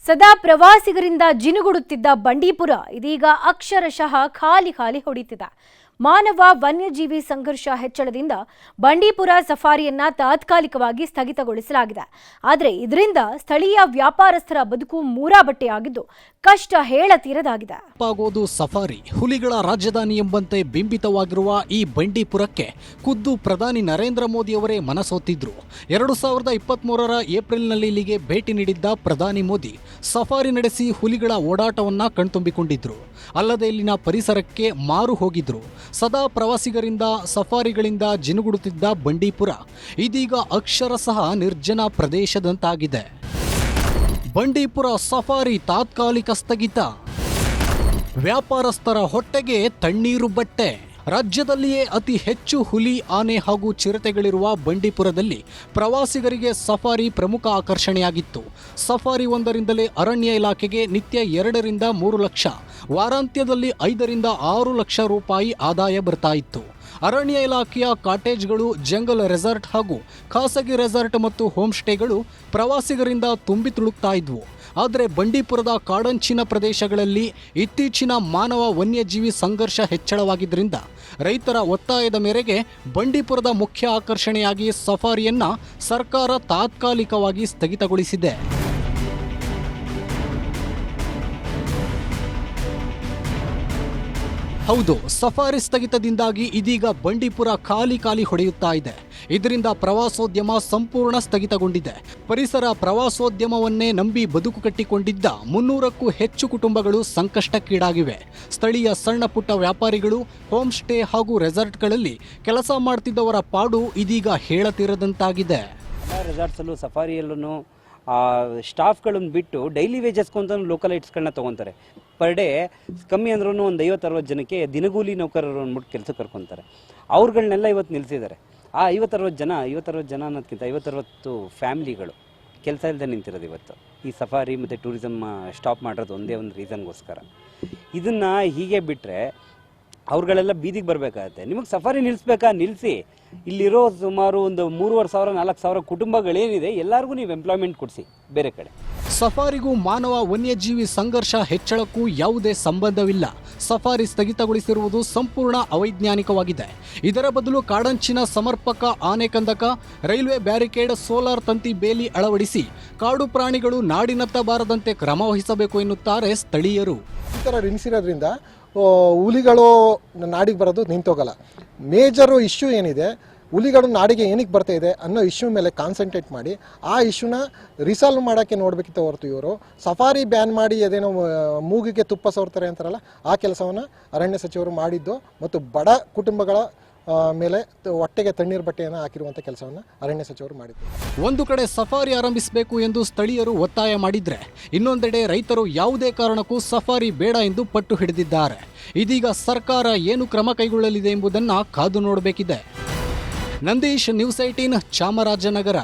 ಸದಾ ಪ್ರವಾಸಿಗರಿಂದ ಜಿನುಗುಡುತ್ತಿದ್ದ ಬಂಡೀಪುರ ಇದೀಗ ಅಕ್ಷರಶಃ ಖಾಲಿ ಹೊಡೆಯುತ್ತಿದೆ. ಮಾನವ ವನ್ಯಜೀವಿ ಸಂಘರ್ಷ ಹೆಚ್ಚಳದಿಂದ ಬಂಡೀಪುರ ಸಫಾರಿಯನ್ನ ತಾತ್ಕಾಲಿಕವಾಗಿ ಸ್ಥಗಿತಗೊಳಿಸಲಾಗಿದೆ. ಆದರೆ ಇದರಿಂದ ಸ್ಥಳೀಯ ವ್ಯಾಪಾರಸ್ಥರ ಬದುಕು ಮೂರಾಬಟ್ಟೆಯಾಗಿದ್ದು ಕಷ್ಟ ಹೇಳತೀರದಾಗಿದೆ. ಸಫಾರಿ ಹುಲಿಗಳ ರಾಜಧಾನಿ ಎಂಬಂತೆ ಬಿಂಬಿತವಾಗಿರುವ ಈ ಬಂಡೀಪುರಕ್ಕೆ ಖುದ್ದು ಪ್ರಧಾನಿ ನರೇಂದ್ರ ಮೋದಿ ಅವರೇ ಮನಸೋತಿದ್ರು. 2023ರ ಏಪ್ರಿಲ್ನಲ್ಲಿ ಇಲ್ಲಿಗೆ ಭೇಟಿ ನೀಡಿದ್ದ ಪ್ರಧಾನಿ ಮೋದಿ ಸಫಾರಿ ನಡೆಸಿ ಹುಲಿಗಳ ಓಡಾಟವನ್ನ ಕಣ್ತುಂಬಿಕೊಂಡಿದ್ರು. ಅಲ್ಲದೆ ಇಲ್ಲಿನ ಪರಿಸರಕ್ಕೆ ಮಾರು ಹೋಗಿದ್ರು. ಸದಾ ಪ್ರವಾಸಿಗರಿಂದ ಸಫಾರಿಗಳಿಂದ ಜಿನುಗುಡುತ್ತಿದ್ದ ಬಂಡೀಪುರ ಇದೀಗ ಅಕ್ಷರಶಃ ನಿರ್ಜನ ಪ್ರದೇಶದಂತಾಗಿದೆ. ಬಂಡೀಪುರ ಸಫಾರಿ ತಾತ್ಕಾಲಿಕ ಸ್ಥಗಿತ. ವ್ಯಾಪಾರಸ್ಥರ ಹೊಟ್ಟೆಗೆ ತಣ್ಣೀರು ಬಟ್ಟೆ. ರಾಜ್ಯದಲ್ಲಿಯೇ ಅತಿ ಹೆಚ್ಚು ಹುಲಿ, ಆನೆ ಹಾಗೂ ಚಿರತೆಗಳಿರುವ ಬಂಡೀಪುರದಲ್ಲಿ ಪ್ರವಾಸಿಗರಿಗೆ ಸಫಾರಿ ಪ್ರಮುಖ ಆಕರ್ಷಣೆಯಾಗಿತ್ತು. ಸಫಾರಿ ಒಂದರಿಂದಲೇ ಅರಣ್ಯ ಇಲಾಖೆಗೆ ನಿತ್ಯ 2 ರಿಂದ 3 ಲಕ್ಷ, ವಾರಾಂತ್ಯದಲ್ಲಿ 5 ರಿಂದ 6 ಲಕ್ಷ ರೂಪಾಯಿ ಆದಾಯ ಬರ್ತಾ ಇತ್ತು. ಅರಣ್ಯ ಇಲಾಖೆಯ ಕಾಟೇಜ್ಗಳು, ಜಂಗಲ್ ರೆಸಾರ್ಟ್ ಹಾಗೂ ಖಾಸಗಿ ರೆಸಾರ್ಟ್ ಮತ್ತು ಹೋಮ್ ಸ್ಟೇಗಳು ಪ್ರವಾಸಿಗರಿಂದ ತುಂಬಿ ತುಳುಕ್ತಾ ಇದ್ವು. ಆದರೆ ಬಂಡೀಪುರದ ಕಾಡಂಚಿನ ಪ್ರದೇಶಗಳಲ್ಲಿ ಇತ್ತೀಚಿನ ಮಾನವ ವನ್ಯಜೀವಿ ಸಂಘರ್ಷ ಹೆಚ್ಚಳವಾಗಿದ್ದರಿಂದ ರೈತರ ಒತ್ತಾಯದ ಮೇರೆಗೆ ಬಂಡೀಪುರದ ಮುಖ್ಯ ಆಕರ್ಷಣೆಯಾಗಿ ಸಫಾರಿಯನ್ನ ಸರ್ಕಾರ ತಾತ್ಕಾಲಿಕವಾಗಿ ಸ್ಥಗಿತಗೊಳಿಸಿದೆ. ಹೌದು, ಸಫಾರಿ ಸ್ಥಗಿತದಿಂದಾಗಿ ಇದೀಗ ಬಂಡೀಪುರ ಖಾಲಿ ಹೊಡೆಯುತ್ತಾ ಇದೆ. ಇದರಿಂದ ಪ್ರವಾಸೋದ್ಯಮ ಸಂಪೂರ್ಣ ಸ್ಥಗಿತಗೊಂಡಿದೆ. ಪರಿಸರ ಪ್ರವಾಸೋದ್ಯಮವನ್ನೇ ನಂಬಿ ಬದುಕು ಕಟ್ಟಿಕೊಂಡಿದ್ದ 300ಕ್ಕೂ ಹೆಚ್ಚು ಕುಟುಂಬಗಳು ಸಂಕಷ್ಟಕ್ಕೀಡಾಗಿವೆ. ಸ್ಥಳೀಯ ಸಣ್ಣ ಪುಟ್ಟ ವ್ಯಾಪಾರಿಗಳು, ಹೋಮ್ ಸ್ಟೇ ಹಾಗೂ ರೆಸಾರ್ಟ್ಗಳಲ್ಲಿ ಕೆಲಸ ಮಾಡ್ತಿದ್ದವರ ಪಾಡು ಇದೀಗ ಹೇಳತೀರದಂತಾಗಿದೆ. ರೆಸಾರ್ಟ್ಸಲ್ಲೂ ಸಫಾರಿಯಲ್ಲೂ ಸ್ಟಾಫ್ಗಳನ್ನು ಬಿಟ್ಟು ಡೈಲಿ ವೇಜಸ್ಕೊಂತ ಲೋಕಲ್ ಐಟ್ಸ್ಗಳನ್ನ ತೊಗೊತಾರೆ. ಪರ್ ಡೇ ಕಮ್ಮಿ ಅಂದ್ರೂ ಒಂದು 50-60 ಜನಕ್ಕೆ ದಿನಗೂಲಿ ನೌಕರರು ಅಂದ್ಬಿಟ್ಟು ಕೆಲಸಕ್ಕೆ ಕರ್ಕೊತಾರೆ. ಅವ್ರುಗಳನ್ನೆಲ್ಲ ಇವತ್ತು ನಿಲ್ಲಿಸಿದ್ದಾರೆ. ಆ 50-60 ಜನ ಅನ್ನೋದಕ್ಕಿಂತ 50-60 ಫ್ಯಾಮಿಲಿಗಳು ಕೆಲಸ ಇಲ್ಲದೆ ನಿಂತಿರೋದು ಇವತ್ತು. ಈ ಸಫಾರಿ ಮತ್ತು ಟೂರಿಸಮ್ ಸ್ಟಾಪ್ ಮಾಡಿರೋದು ಒಂದೇ ಒಂದು ರೀಸನ್ಗೋಸ್ಕರ. ಇದನ್ನು ಹೀಗೆ ಬಿಟ್ಟರೆ ಅವ್ರುಗಳೆಲ್ಲ ಬೀದಿಗೆ ಬರಬೇಕಾಗತ್ತೆ. ನಿಮಗೆ ಸಫಾರಿ ನಿಲ್ಲಿಸ್ಬೇಕಾ? ನಿಲ್ಲಿಸಿ. ಇಲ್ಲಿರೋ ಸುಮಾರು ಒಂದು 3,500-4,000 ಕುಟುಂಬಗಳೇನಿದೆ ಎಲ್ಲರಿಗೂ ನೀವು ಎಂಪ್ಲಾಯ್ಮೆಂಟ್ ಕೊಡಿಸಿ ಬೇರೆ ಕಡೆ. ಸಫಾರಿಗೂ ಮಾನವ ವನ್ಯಜೀವಿ ಸಂಘರ್ಷ ಹೆಚ್ಚಳಕ್ಕೂ ಯಾವುದೇ ಸಂಬಂಧವಿಲ್ಲ. ಸಫಾರಿ ಸ್ಥಗಿತಗೊಳಿಸಿರುವುದು ಸಂಪೂರ್ಣ ಅವೈಜ್ಞಾನಿಕವಾಗಿದೆ. ಇದರ ಬದಲು ಕಾಡಂಚಿನ ಸಮರ್ಪಕ ಆನೆಕಂದಕ, ರೈಲ್ವೆ ಬ್ಯಾರಿಕೇಡ್, ಸೋಲಾರ್ ತಂತಿ ಬೇಲಿ ಅಳವಡಿಸಿ ಕಾಡು ಪ್ರಾಣಿಗಳು ನಾಡಿನತ್ತ ಬಾರದಂತೆ ಕ್ರಮ ವಹಿಸಬೇಕು ಎನ್ನುತ್ತಾರೆ ಸ್ಥಳೀಯರು. ಈ ಥರ ನಿಲ್ಲಿಸಿರೋದ್ರಿಂದ ಹುಲಿಗಳು ನಾಡಿಗೆ ಬರೋದು ನಿಂತೋಗಲ್ಲ. ಮೇಜರು ಇಶ್ಯೂ ಏನಿದೆ, ಹುಲಿಗಳು ನಾಡಿಗೆ ಏನಕ್ಕೆ ಬರ್ತಾ ಇದೆ ಅನ್ನೋ ಇಶ್ಯೂ ಮೇಲೆ ಕಾನ್ಸಂಟ್ರೇಟ್ ಮಾಡಿ ಆ ಇಶ್ಯೂನ ರಿಸಾಲ್ವ್ ಮಾಡೋಕ್ಕೆ ನೋಡಬೇಕಿತ್ತು ಹೊರತು ಇವರು ಸಫಾರಿ ಬ್ಯಾನ್ ಮಾಡಿ ಅದೇನೋ ಮೂಗಿಗೆ ತುಪ್ಪ ಸವರ್ತಾರೆ ಅಂತಾರಲ್ಲ, ಆ ಕೆಲಸವನ್ನು ಅರಣ್ಯ ಸಚಿವರು ಮಾಡಿದ್ದು ಮತ್ತು ಬಡ ಕುಟುಂಬಗಳ ಮೇಲೆ ಹೊಟ್ಟೆಗೆ ತಣ್ಣೀರು ಬಟ್ಟೆಯನ್ನು ಹಾಕಿರುವಂಥ ಕೆಲಸವನ್ನು ಅರಣ್ಯ ಸಚಿವರು ಮಾಡಿದ್ರು. ಒಂದು ಕಡೆ ಸಫಾರಿ ಆರಂಭಿಸಬೇಕು ಎಂದು ಸ್ಥಳೀಯರು ಒತ್ತಾಯ ಮಾಡಿದ್ರೆ, ಇನ್ನೊಂದೆಡೆ ರೈತರು ಯಾವುದೇ ಕಾರಣಕ್ಕೂ ಸಫಾರಿ ಬೇಡ ಎಂದು ಪಟ್ಟು ಹಿಡಿದಿದ್ದಾರೆ. ಇದೀಗ ಸರ್ಕಾರ ಏನು ಕ್ರಮ ಕೈಗೊಳ್ಳಲಿದೆ ಎಂಬುದನ್ನು ಕಾದು ನೋಡಬೇಕಿದೆ. ನಂದೀಶ್, ನ್ಯೂಸ್ 18, ಚಾಮರಾಜನಗರ.